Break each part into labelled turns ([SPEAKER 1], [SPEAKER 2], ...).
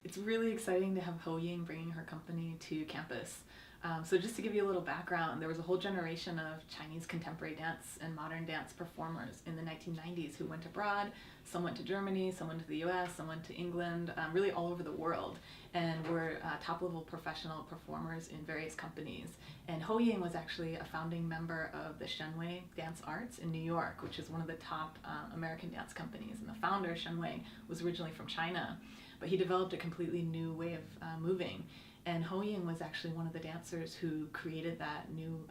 [SPEAKER 1] It's really exciting to have Ying bringing her company to campus. So just to give you a little background, there was a whole generation of Chinese contemporary dance and modern dance performers in the 1990s who went abroad. Some went to Germany, some went to the US, some went to England, really all over the world, and were top-level professional performers in various companies. And Ying was actually a founding member of the Shenwei Dance Arts in New York, which is one of the top American dance companies. And the founder, Shenwei, was originally from China, but he developed a completely new way of moving. And Ying was actually one of the dancers who created that new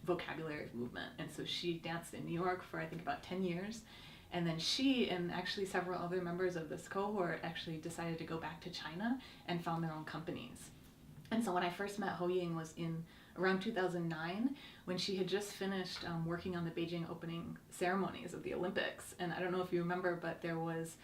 [SPEAKER 1] vocabulary of movement. And so she danced in New York for I think about 10 years. And then she and actually several other members of this cohort actually decided to go back to China and found their own companies. And so when I first met Ying was in around 2009, when she had just finished working on the Beijing opening ceremonies of the Olympics. And I don't know if you remember, but there was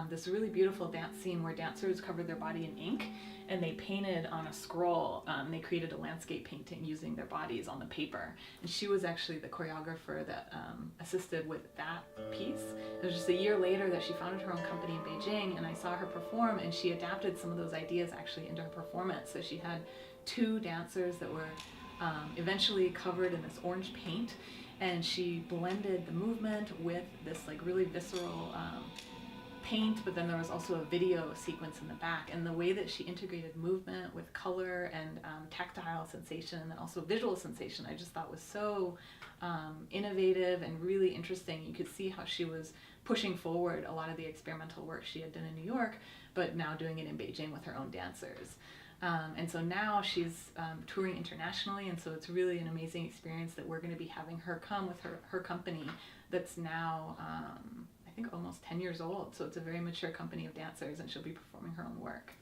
[SPEAKER 1] this really beautiful dance scene where dancers covered their body in ink and they painted on a scroll. They created a landscape painting using their bodies on the paper. And she was actually the choreographer that assisted with that piece. It was just a year later that she founded her own company in Beijing, and I saw her perform, and she adapted some of those ideas actually into her performance. So she had two dancers that were eventually covered in this orange paint, and she blended the movement with this like really visceral paint, but then there was also a video sequence in the back, and the way that she integrated movement with color and tactile sensation and then also visual sensation I just thought was so innovative and really interesting. You could see how she was pushing forward a lot of the experimental work she had done in New York, but now doing it in Beijing with her own dancers. And so now she's touring internationally, and so it's really an amazing experience that we're going to be having her come with her company that's now I think almost 10 years old. So it's a very mature company of dancers, and she'll be performing her own work.